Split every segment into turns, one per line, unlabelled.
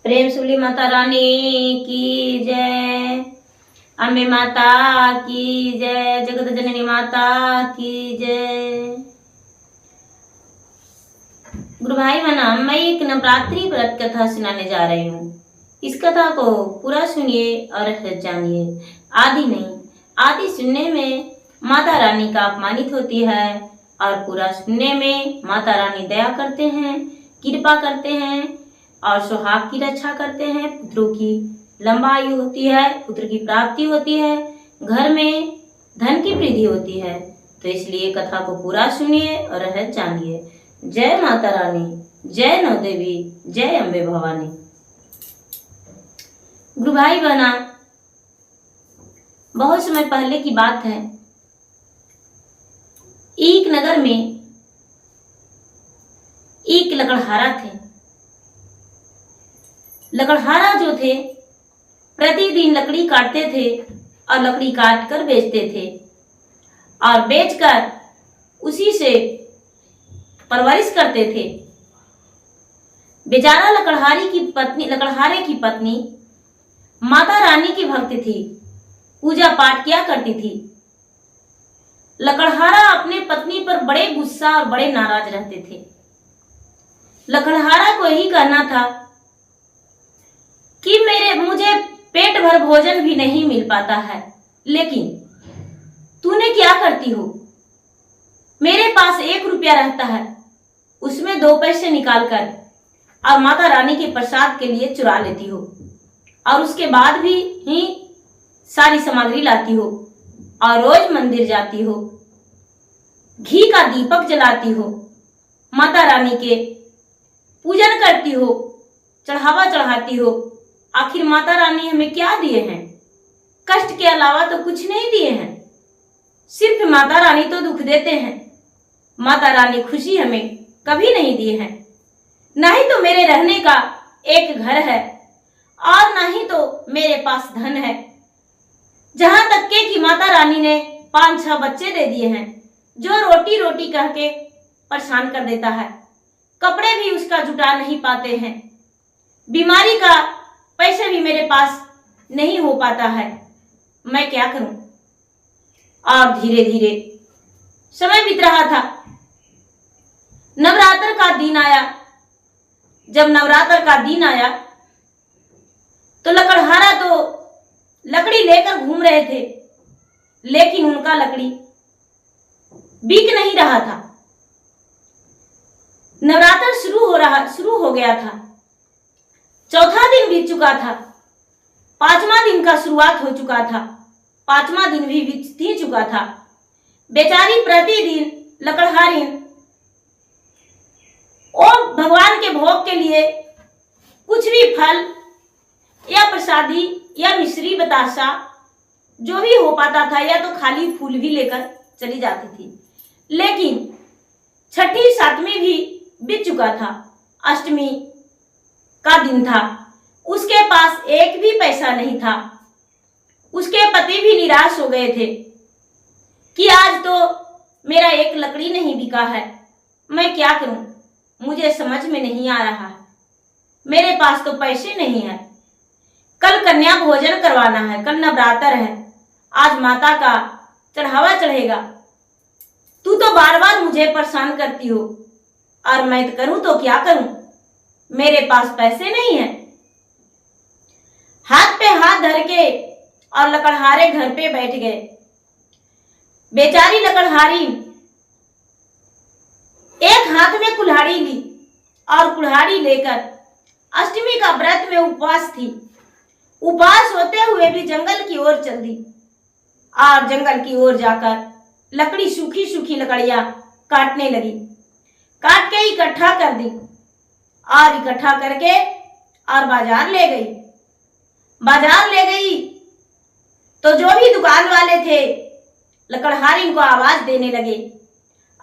प्रेम सुली माता रानी की जय। अम्बे माता की जय। जगत जननी माता की जय। गुरु भाई बहना, मैं एक नवरात्रि व्रत कथा सुनाने जा रही हूँ। इस कथा को पूरा सुनिए और जानिए। आदि नहीं, आदि सुनने में माता रानी का अपमानित होती है और पूरा सुनने में माता रानी दया करते हैं, कृपा करते हैं और सुहाग की रक्षा करते हैं। पुत्रों की लंबा आयु होती है, पुत्र की प्राप्ति होती है, घर में धन की वृद्धि होती है। तो इसलिए कथा को पूरा सुनिए और रहस्य जानिए। जय माता रानी, जय नौ देवी, जय अम्बे भवानी। गुरु भाई बहना, बहुत समय पहले की बात है। एक नगर में एक लकड़हारा थे। लकड़हारा जो थे प्रतिदिन लकड़ी काटते थे और लकड़ी काट कर बेचते थे और बेचकर उसी से परवरिश करते थे। बेचारा लकड़हारे की पत्नी माता रानी की भक्त थी, पूजा पाठ किया करती थी। लकड़हारा अपने पत्नी पर बड़े गुस्सा और बड़े नाराज रहते थे। लकड़हारा को यही कहना था कि मुझे पेट भर भोजन भी नहीं मिल पाता है, लेकिन तूने क्या करती हो? मेरे पास 1 रुपया रहता है, उसमें 2 पैसे निकालकर और माता रानी के प्रसाद के लिए चुरा लेती हो और उसके बाद भी ही सारी सामग्री लाती हो और रोज मंदिर जाती हो, घी का दीपक जलाती हो, माता रानी के पूजन करती हो, चढ़ावा चढ़ाती हो। आखिर माता रानी हमें क्या दिए हैं? कष्ट के अलावा तो कुछ नहीं दिए हैं। सिर्फ माता रानी तो दुख देते हैं। माता रानी खुशी हमें कभी नहीं दी है। ना ही तो मेरे रहने का एक घर है और ना ही तो मेरे पास धन है। जहां तक के कि माता रानी ने 5-6 बच्चे दे दिए हैं, जो रोटी रोटी कह के परेशान कर देता है। कपड़े भी उसका जुटा नहीं पाते हैं। बीमारी का पैसे भी मेरे पास नहीं हो पाता है। मैं क्या करूं? और धीरे धीरे समय बीत रहा था। नवरात्र का दिन आया। जब नवरात्र का दिन आया तो लकड़हारा तो लकड़ी लेकर घूम रहे थे, लेकिन उनका लकड़ी बिक नहीं रहा था। नवरात्र शुरू हो गया था। चौथा दिन बीत चुका था। 5वां दिन का शुरुआत हो चुका था। 5वां दिन भी बीत ही चुका था। बेचारी प्रतिदिन लकड़हारिन और भगवान के भोग के लिए कुछ भी फल या प्रसादी या मिश्री बतासा जो भी हो पाता था, या तो खाली फूल भी लेकर चली जाती थी। लेकिन 6ठी 7वीं भी बीत चुका था। अष्टमी का दिन था। उसके पास एक भी पैसा नहीं था। उसके पति भी निराश हो गए थे कि आज तो मेरा एक लकड़ी नहीं बिका है। मैं क्या करूं? मुझे समझ में नहीं आ रहा है। मेरे पास तो पैसे नहीं है। कल कन्या भोजन करवाना है, कल नवरात्र है, आज माता का चढ़ावा चढ़ेगा। तू तो बार बार मुझे परेशान करती हो और मैं करूं तो क्या करूं? मेरे पास पैसे नहीं है। हाथ पे हाथ धर के और लकड़हारे घर पे बैठ गए। बेचारी लकड़हारी एक हाथ में कुल्हाड़ी ली और कुल्हाड़ी लेकर अष्टमी का व्रत में उपवास थी। उपवास होते हुए भी जंगल की ओर चल दी और जंगल की ओर जाकर लकड़ी सूखी सूखी लकड़ियां काटने लगी। काट के इकट्ठा कर दी और इकट्ठा करके और बाजार ले गई। बाजार ले गई तो जो भी दुकान वाले थे लकड़हारी को आवाज देने लगे,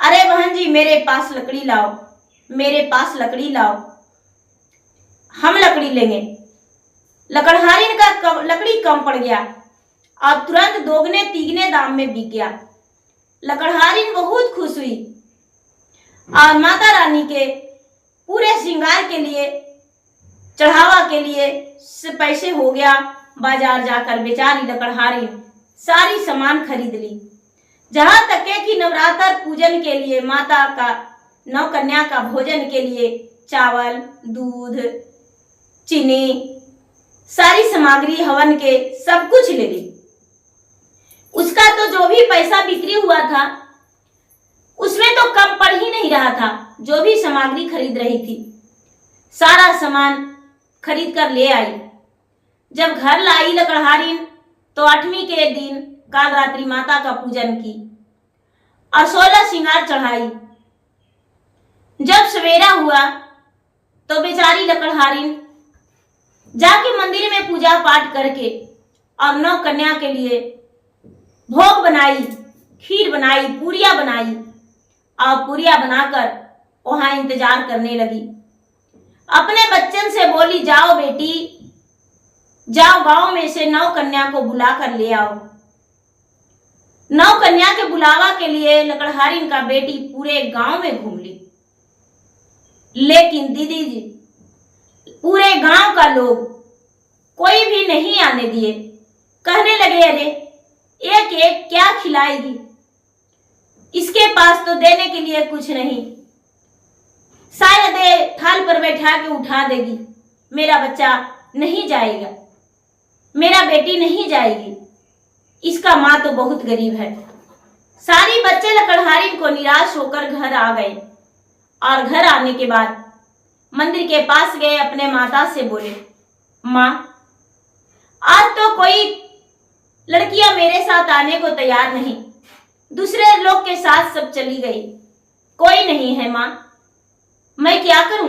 अरे बहन जी, मेरे पास लकड़ी लाओ, मेरे पास लकड़ी लाओ, हम लकड़ी लेंगे। लकड़हारी का लकड़ी कम पड़ गया और तुरंत 2 दाम में बिक गया। लकड़हारी बहुत खुश हुई और माता रानी के पूरे श्रृंगार के लिए चढ़ावा के लिए पैसे हो गया। बाजार जाकर बेचारी लकड़हारी सारी सामान खरीद ली। जहां तक है कि नवरात्र पूजन के लिए माता का नौ कन्या का भोजन के लिए चावल, दूध, चीनी, सारी सामग्री हवन के सब कुछ ले ली। उसका तो जो भी पैसा बिक्री हुआ था उसमें तो कम पड़ ही नहीं रहा था। जो भी सामग्री खरीद रही थी सारा सामान खरीद कर ले आई। जब घर लाई लकड़हारी तो 8वीं के दिन काल रात्रि माता का पूजन की और 16 श्रृंगार चढ़ाई। जब सवेरा हुआ तो बेचारी लकड़हारी जाके मंदिर में पूजा पाठ करके और नौ कन्या के लिए भोग बनाई, खीर बनाई, पूरियां बनाई और पूरियां बनाकर वहां इंतजार करने लगी। अपने बच्चन से बोली, जाओ बेटी जाओ, गांव में से 9 कन्या को बुला कर ले आओ। 9 कन्या के बुलावा के लिए लकड़हारी का बेटी पूरे गांव में घूम ली। लेकिन दीदी जी पूरे गांव का लोग कोई भी नहीं आने दिए। कहने लगे, अरे एक एक क्या खिलाएगी, इसके पास तो देने के लिए कुछ नहीं, शायद ये थाल पर बैठा के उठा देगी। मेरा बच्चा नहीं जाएगा, मेरा बेटी नहीं जाएगी, इसका माँ तो बहुत गरीब है। सारी बच्चे लकड़हारी को निराश होकर घर आ गए और घर आने के बाद मंदिर के पास गए, अपने माता से बोले, माँ आज तो कोई लड़कियां मेरे साथ आने को तैयार नहीं, दूसरे लोग के साथ सब चली गई, कोई नहीं है माँ, मैं क्या करूं?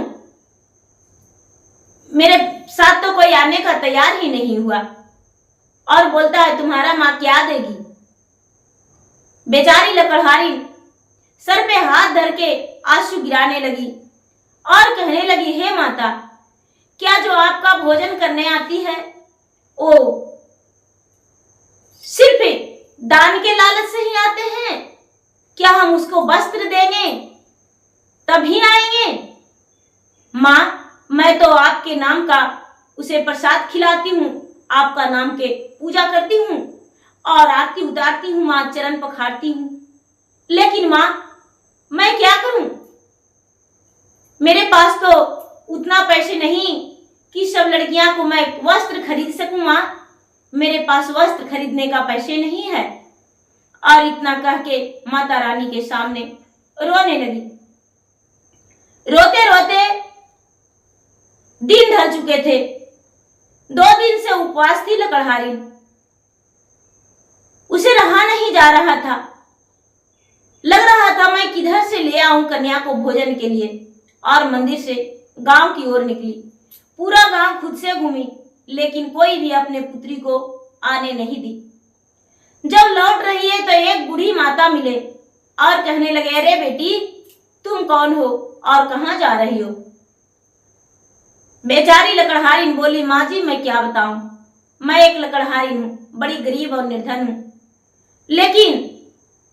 मेरे साथ तो कोई आने का तैयार ही नहीं हुआ। और बोलता है, तुम्हारा माँ क्या देगी? बेचारी लकड़हारी सर पे हाथ धर के आंसू गिराने लगी और कहने लगी, हे माता, क्या जो आपका भोजन करने आती है वो सिर्फ दान के लालच से ही आते हैं? क्या हम उसको वस्त्र देंगे तभी आएंगे? माँ, मैं तो आपके नाम का उसे प्रसाद खिलाती हूँ, आपका नाम के पूजा करती हूँ और आरती उतारती हूँ, माँ चरण पखारती हूँ। लेकिन माँ मैं क्या करूं? मेरे पास तो उतना पैसे नहीं कि सब लड़कियां को मैं वस्त्र खरीद सकूं। माँ मेरे पास वस्त्र खरीदने का पैसे नहीं है। और इतना कह के माता रानी के सामने रोने लगी। रोते रोते दिन ढल चुके थे। 2 दिन से उपवास थी लकड़हारी, उसे रहा नहीं जा रहा था। लग रहा था मैं किधर से ले आऊं कन्या को भोजन के लिए। और मंदिर से गांव की ओर निकली। पूरा गांव खुद से घूमी, लेकिन कोई भी अपने पुत्री को आने नहीं दी। जब लौट रही है तो एक बूढ़ी माता मिले और कहने लगे, अरे बेटी, तुम कौन हो और कहां जा रही हो? बेचारी लकड़हारी बोली, माँ जी मैं क्या बताऊं, मैं एक लकड़हारी हूं, बड़ी गरीब और निर्धन हूं, लेकिन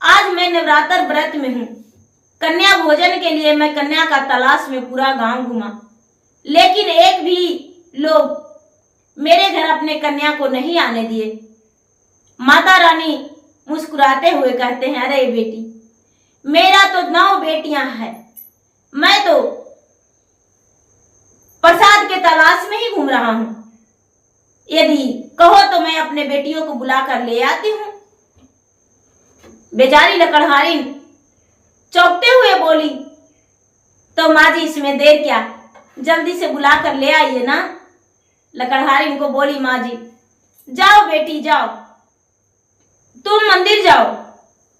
आज मैं नवरात्र व्रत में हूं। कन्या भोजन के लिए मैं कन्या का तलाश में पूरा गांव घूमा, लेकिन एक भी लोग मेरे घर अपने कन्या को नहीं आने दिए। माता रानी मुस्कुराते हुए कहते हैं, अरे बेटी, मेरा तो 9 बेटियां हैं, मैं तो प्रसाद के तलाश में ही घूम रहा हूं। यदि कहो तो मैं अपने बेटियों को बुलाकर ले आती हूं। बेचारी लकड़हारी चौंकते हुए बोली, तो माँ जी इसमें देर क्या, जल्दी से बुला कर ले आइए ना। लकड़हारी को बोली, माँ जी जाओ बेटी जाओ, तुम मंदिर जाओ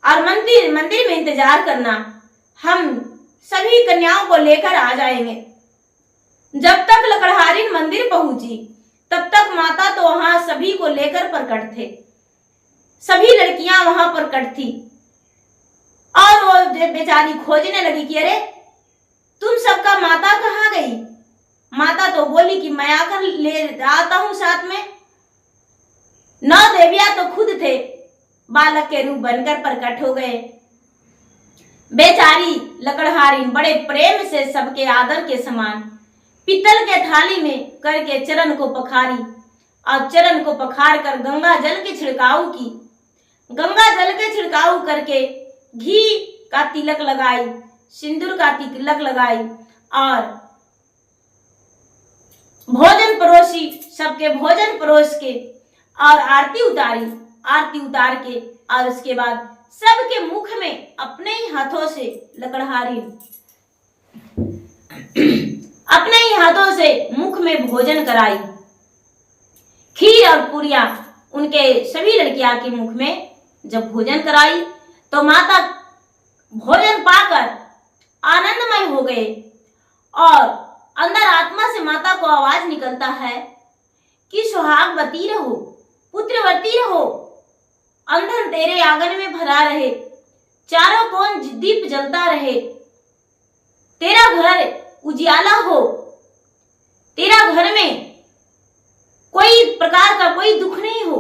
और मंदिर में इंतजार करना, हम सभी कन्याओं को लेकर आ जाएंगे। जब तक लकड़हारी मंदिर पहुंची तब तक माता तो वहां सभी को लेकर प्रकट थे। सभी लड़कियां वहां प्रकट थी और वो बेचारी खोजने लगी कि अरे तुम सबका माता कहाँ गई? माता तो बोली कि मैं आकर ले आता हूं साथ में। 9 देवियां तो खुद थे, बालक के रूप बनकर प्रकट हो गए। बेचारी लकड़हारी बड़े प्रेम से सबके आदर के समान पीतल के थाली में करके चरण को पखारी और चरण को पखार कर गंगा जल के छिड़काव की। गंगा जल के छिड़काव करके घी का तिलक लगाई, सिंदूर का तिलक लगाई और भोजन परोसी, सबके भोजन परोस के और आरती उतारी। आरती उतार के और उसके बाद सबके मुख में अपने ही हाथों से लकड़हारी अपने ही हाथों से मुख में भोजन कराई। खीर और पूरियां उनके सभी लड़कियां के मुख में जब भोजन कराई तो माता भोजन पाकर आनंदमय हो गए और अंदर आत्मा से माता को आवाज निकलता है कि सुहागवती रहो, पुत्रवती रहो, अंधन तेरे आंगन में भरा रहे, चारों कोण दीप जलता रहे, तेरा घर उजियाला हो, तेरा घर में कोई प्रकार का कोई दुख नहीं हो।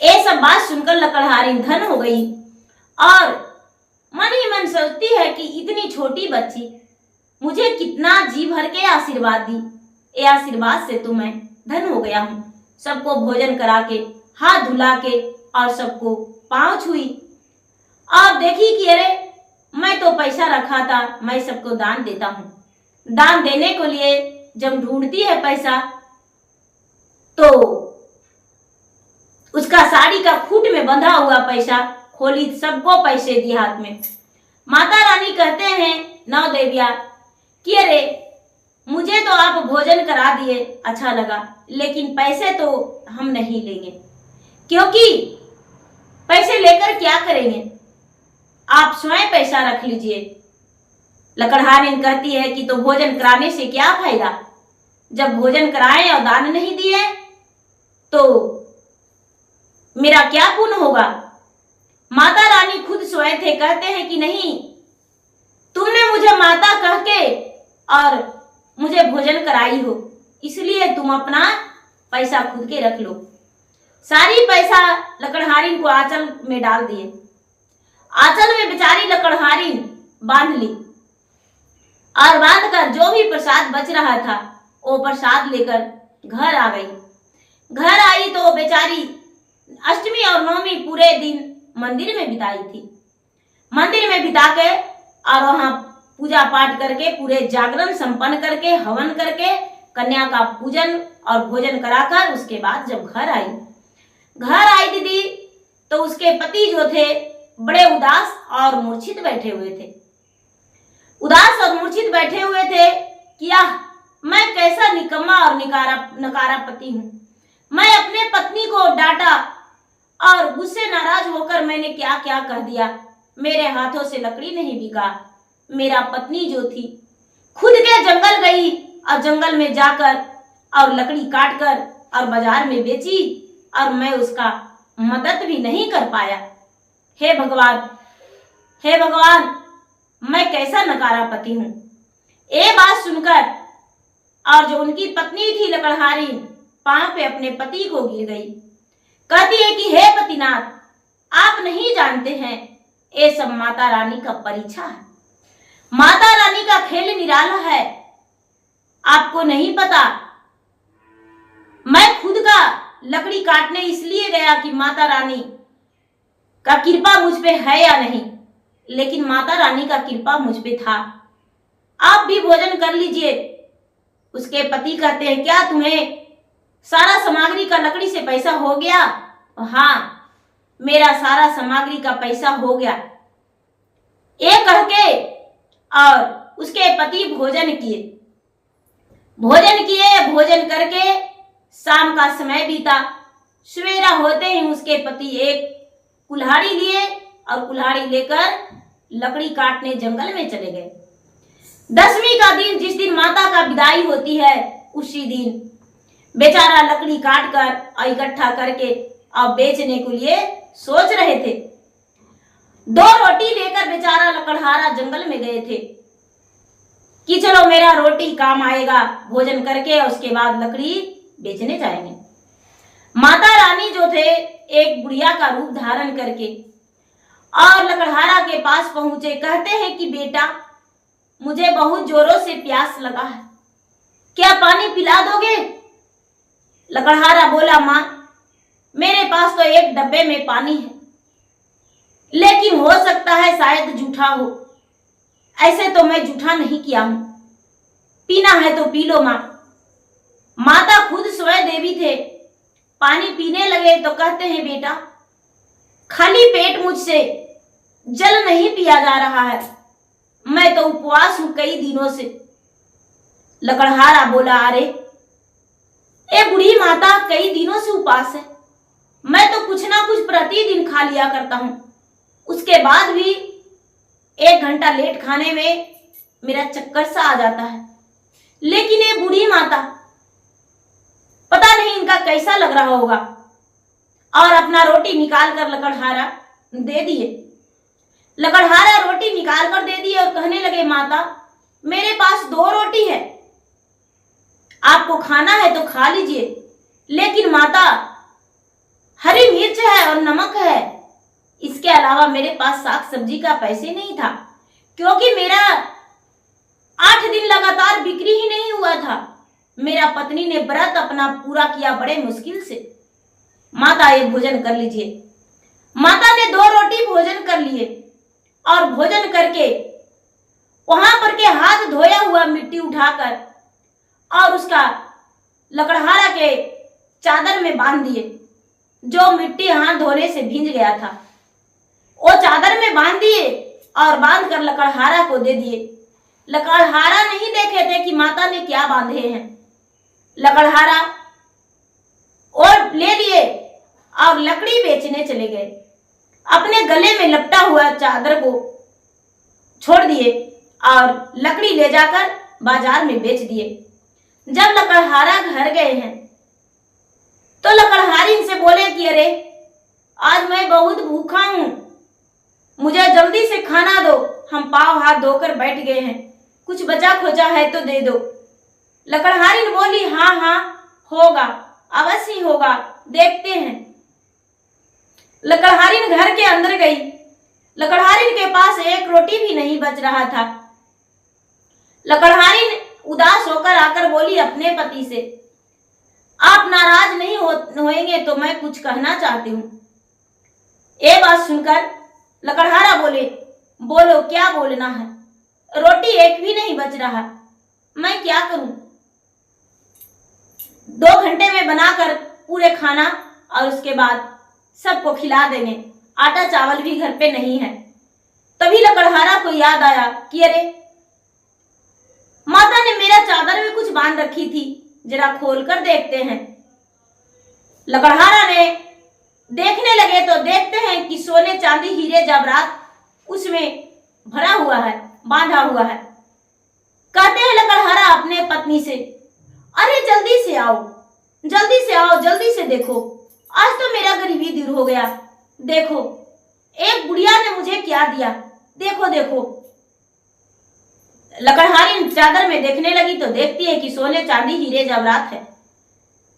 ये सब बात सुनकर लकड़हारी धन हो गई और मन ही मन सोचती है कि इतनी छोटी बच्ची मुझे कितना जी भर के आशीर्वाद दी, ये आशीर्वाद से तो मैं धन हो गया हूँ। सबको भोजन करा के, हाथ धुला के और सबको पांव छुई और देखी कि अरे मैं तो पैसा रखा था, मैं सबको दान देता हूँ। दान देने को लिए जब ढूंढती है पैसा तो उसका साड़ी का खूट में बंधा हुआ पैसा खोली, सबको पैसे दिए हाथ में। माता रानी कहते हैं नौ देविया कि अरे मुझे तो आप भोजन करा दिए, अच्छा लगा, लेकिन पैसे तो हम नहीं लेंगे, क्योंकि पैसे लेकर क्या करेंगे, आप स्वयं पैसा रख लीजिए। लकड़हारी कहती है कि तो भोजन कराने से क्या फायदा, जब भोजन कराए और दान नहीं दिए तो मेरा क्या पुण्य होगा। माता रानी खुद स्वयं थे, कहते हैं कि नहीं, तुमने मुझे माता कह के और मुझे भोजन कराई हो, इसलिए तुम अपना पैसा खुद के रख लो। सारी पैसा लकड़हारी को आंचल में डाल दिए। आंचल में बेचारी लकड़हारी बांध ली और बांधकर जो भी प्रसाद बच रहा था वो प्रसाद लेकर घर आ गई। घर आई तो बेचारी अष्टमी और नवमी पूरे दिन मंदिर में बिताई थी। मंदिर में बिता के और वहां पूजा पाठ करके, पूरे जागरण संपन्न करके, हवन करके, कन्या का पूजन और भोजन कराकर उसके बाद जब घर आई दीदी तो उसके पति जो थे बड़े उदास और मूर्छित बैठे हुए थे। उदास और मूर्छित बैठे हुए थे कि मैं कैसा निकम्मा और नकारा पति हूं। मैं अपने पत्नी को डांटा और गुस्से नाराज होकर मैंने क्या क्या कह दिया। मेरे हाथों से लकड़ी नहीं बिका। मेरा पत्नी जो थी खुद के जंगल गई और जंगल में जाकर और लकड़ी काट कर और बाजार में बेची और मैं उसका मदद भी नहीं कर पाया। हे भगवान, हे भगवान, मैं कैसा नकारा पति हूं। ये बात सुनकर और जो उनकी पत्नी थी लकड़हारी पांव पे अपने पति को गिर गई। कहती है कि हे पतिनाथ, आप नहीं जानते हैं ये सब माता रानी का परीक्षा है। माता रानी का खेल निराला है, आपको नहीं पता। मैं खुद का लकड़ी काटने इसलिए गया कि माता रानी का कृपा मुझ पे है या नहीं, लेकिन माता रानी का कृपा मुझ पे था। आप भी भोजन कर लीजिए। उसके पति कहते हैं क्या तुम्हें सारा सामग्री का लकड़ी से पैसा हो गया? हाँ, मेरा सारा सामग्री का पैसा हो गया। ये कह के और उसके पति भोजन भोजन करके शाम का समय बीता। सवेरा होते ही उसके पति एक कुल्हाड़ी लिए और कुल्हाड़ी लेकर लकड़ी काटने जंगल में चले गए। दसवीं का दिन, जिस दिन माता का विदाई होती है, उसी दिन बेचारा लकड़ी काट कर और इकट्ठा करके और बेचने के लिए सोच रहे थे। 2 रोटी लेकर बेचारा लकड़हारा जंगल में गए थे कि चलो मेरा रोटी काम आएगा, भोजन करके और उसके बाद लकड़ी बेचने जाएंगे। माता रानी जो थे एक बुढ़िया का रूप धारण करके और लकड़हारा के पास पहुंचे। कहते हैं कि बेटा, मुझे बहुत जोरों से प्यास लगा है, क्या पानी पिला दोगे? लकड़हारा बोला, माँ मेरे पास तो एक डब्बे में पानी है, लेकिन हो सकता है शायद जूठा हो। ऐसे तो मैं जूठा नहीं किया हूं, पीना है तो पी लो माँ। माता खुद स्वयं देवी थे, पानी पीने लगे तो कहते हैं, बेटा खाली पेट मुझसे जल नहीं पिया जा रहा है, मैं तो उपवास हूं कई दिनों से। लकड़हारा बोला, अरे ये बूढ़ी माता कई दिनों से उपवास है, मैं तो कुछ ना कुछ प्रतिदिन खा लिया करता हूं, उसके बाद भी 1 घंटा लेट खाने में मेरा चक्कर सा आ जाता है। लेकिन ये बूढ़ी माता, पता नहीं इनका कैसा लग रहा होगा। और अपना रोटी निकाल कर लकड़हारा दे दिए। लकड़हारा रोटी निकाल कर दे दिए और कहने लगे, माता मेरे पास 2 रोटी है, आपको खाना है तो खा लीजिए, लेकिन माता हरी मिर्च है और नमक है, इसके अलावा मेरे पास साग सब्जी का पैसे नहीं था, क्योंकि मेरा 8 दिन लगातार बिक्री ही नहीं हुआ था। मेरा पत्नी ने व्रत अपना पूरा किया बड़े मुश्किल से। माता ये भोजन कर लीजिए। माता ने 2 रोटी भोजन कर लिए और भोजन करके वहां पर के हाथ धोया हुआ मिट्टी उठाकर और उसका लकड़हारा के चादर में बांध दिए, जो मिट्टी हाथ धोने से भींज गया था, वो चादर में बांध दिए और बांध कर लकड़हारा को दे दिए। लकड़हारा नहीं देखे थे कि माता ने क्या बांधे हैं। लकड़हारा और ले लिए और लकड़ी बेचने चले गए। अपने गले में लपटा हुआ चादर को छोड़ दिए और लकड़ी ले जाकर बाजार में बेच दिए। जब लकड़हारा घर गए हैं तो लकड़हारी से बोले कि अरे आज मैं बहुत भूखा हूं, मुझे जल्दी से खाना दो, हम पांव हाथ धोकर बैठ गए हैं, कुछ बचा खोचा है तो दे दो। लकड़हारी बोली, हाँ हाँ होगा, अवश्य होगा, देखते हैं। लकड़हारी घर के अंदर गई। लकड़हारी के पास 1 रोटी भी नहीं बच रहा था। लकड़हारी उदास होकर आकर बोली अपने पति से, आप नाराज नहीं होएंगे तो मैं कुछ कहना चाहती हूँ। ये बात सुनकर लकड़हारा बोले, बोलो क्या बोलना है, रोटी एक भी नहीं बच रहा, मैं क्या करूं? 2 घंटे में बनाकर पूरे खाना और उसके बाद सबको खिला देंगे, आटा चावल भी घर पे नहीं है। तभी लकड़हारा को याद आया कि अरे माता ने मेरा चादर में कुछ बांध रखी थी, जरा खोल कर देखते हैं। लकड़हारा ने देखने लगे तो देखते हैं कि सोने चांदी हीरे जवाहरात उसमें भरा हुआ है, बांधा हुआ है। कहते हैं लकड़हारा अपने पत्नी से, अरे जल्दी से आओ, जल्दी से आओ, जल्दी से देखो, आज तो मेरा गरीबी दूर हो गया। देखो एक बुढ़िया ने मुझे क्या दिया, देखो देखो। लकड़हारी चादर में देखने लगी तो देखती है कि सोने चांदी हीरे जवाहरात है।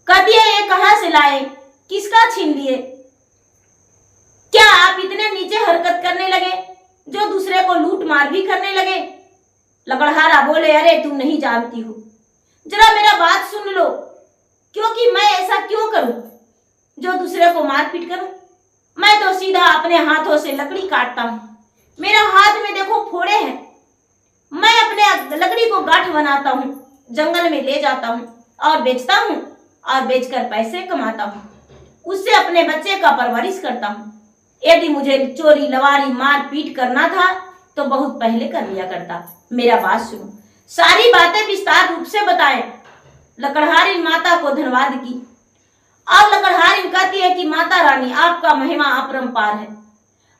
कहती है, ये कहां से लाए, किसका छीन लिए? क्या आप इतने नीचे हरकत करने लगे जो दूसरे को लूट मार भी करने लगे? लकड़हारा बोले, अरे तुम नहीं जानती हो, जरा मेरा बात सुन लो, क्योंकि मैं ऐसा क्यों करूं जो दूसरे को मारपीट करूं? मैं तो सीधा अपने हाथों से लकड़ी काटता हूं, मेरा हाथ में देखो फोड़े हैं, मैं अपने लकड़ी को गांठ बनाता हूं, जंगल में ले जाता हूं और बेचता हूं और बेचकर पैसे कमाता हूं, उससे अपने बच्चे का परवरिश करता हूं। यदि मुझे चोरी लवारी मार पीट करना था तो बहुत पहले कर लिया करता। मेरा बात सुनो, सारी बातें विस्तार रूप से बताएं। लकड़हारी माता को धन्यवाद की और लकड़हारी कहती है कि माता रानी आपका महिमा अपरंपार है,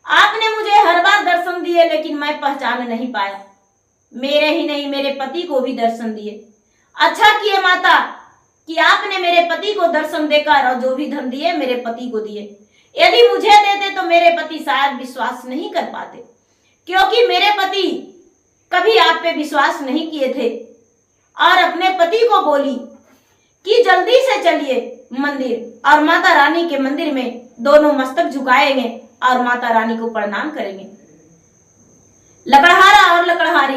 आपने मुझे हर बार दर्शन दिए लेकिन मैं पहचान नहीं पाया, मेरे ही नहीं मेरे पति को भी दर्शन दिए। अच्छा किए माता कि आपने मेरे पति को दर्शन देकर और जो भी धन दिए मेरे पति को दिए। यदि मुझे देते तो मेरे पति शायद विश्वास नहीं कर पाते, क्योंकि मेरे पति कभी आप पे विश्वास नहीं किए थे। और अपने पति को बोली कि जल्दी से चलिए मंदिर और माता रानी के मंदिर में दोनों मस्तक झुकाएंगे और माता रानी को प्रणाम करेंगे। लकड़हारा और लकड़हारी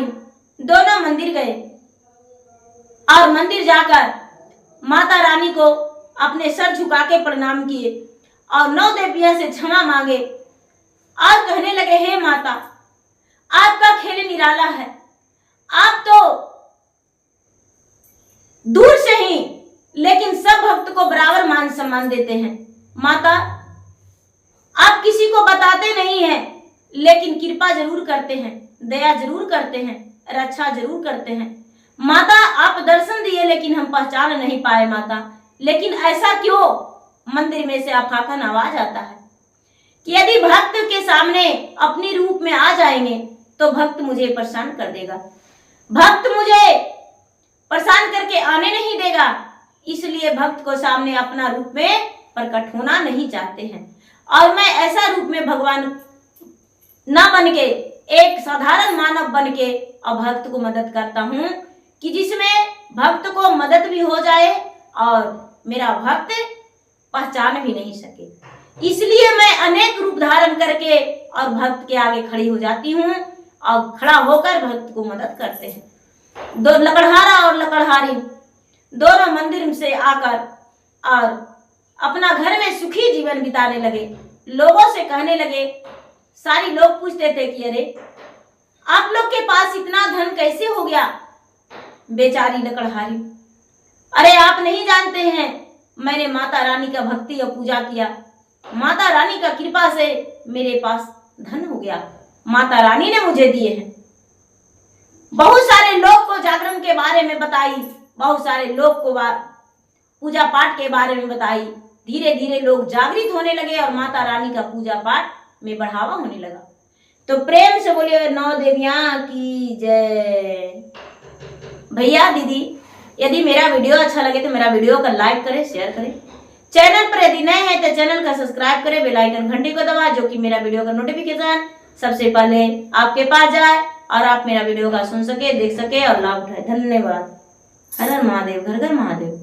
दोनों मंदिर गए। और मंदिर जाकर माता रानी को अपने सर झुका के प्रणाम किए और 9 देवियों से क्षमा मांगे और कहने लगे, हे माता, आपका खेल निराला है। आप तो दूर से ही लेकिन सब भक्त को बराबर मान सम्मान देते हैं। माता, आप किसी को बताते नहीं हैं, लेकिन कृपा जरूर करते हैं, दया जरूर करते हैं, रक्षा जरूर करते हैं। माता, आप दर्शन दिए लेकिन हम पहचान नहीं पाए माता। लेकिन ऐसा क्यों? मंदिर में से अफाकन आवाज आता है कि यदि भक्त के सामने अपनी रूप में आ जाएंगे तो भक्त मुझे परेशान कर देगा, भक्त मुझे परेशान करके आने नहीं देगा, इसलिए भक्त को सामने अपना रूप में प्रकट होना नहीं चाहते हैं। और मैं ऐसा रूप में भगवान ना बन के, एक साधारण मानव बन के और भक्त को मदद करता हूँ कि जिसमें भक्त को मदद भी हो जाए और मेरा भक्त पहचान भी नहीं सके। इसलिए मैं अनेक रूप धारण करके और भक्त के आगे खड़ी हो जाती हूँ और खड़ा होकर भक्त को मदद करते हैं। दो लकड़हारा और लकड़हारी दोनों मंदिर से आकर और अपना घर में सुखी जीवन बिताने लगे। लोगों से कहने लगे, सारी लोग पूछते थे कि अरे आप लोग के पास इतना धन कैसे हो गया? बेचारी लकड़हारी, अरे आप नहीं जानते हैं, मैंने माता रानी का भक्ति और पूजा किया, माता रानी का कृपा से मेरे पास धन हो गया, माता रानी ने मुझे दिए हैं। बहुत सारे लोग को जागरण के बारे में बताई, बहुत सारे लोग को पूजा पाठ के बारे में बताई। धीरे धीरे लोग जागृत होने लगे और माता रानी का पूजा पाठ में बढ़ावा होने लगा। तो प्रेम से बोलिए 9 देवियां की जय। भैया दीदी, यदि मेरा वीडियो अच्छा लगे तो मेरा वीडियो को लाइक करें, शेयर करें। चैनल पर यदि नए हैं तो चैनल का सब्सक्राइब करें, बेल आइकन घंटी को दबा, जो कि मेरा वीडियो का नोटिफिकेशन सबसे पहले आपके पास जाए और आप मेरा वीडियो का सुन सके, देख सके और लाभ उठाए। धन्यवाद। हर हर महादेव, घर घर महादेव।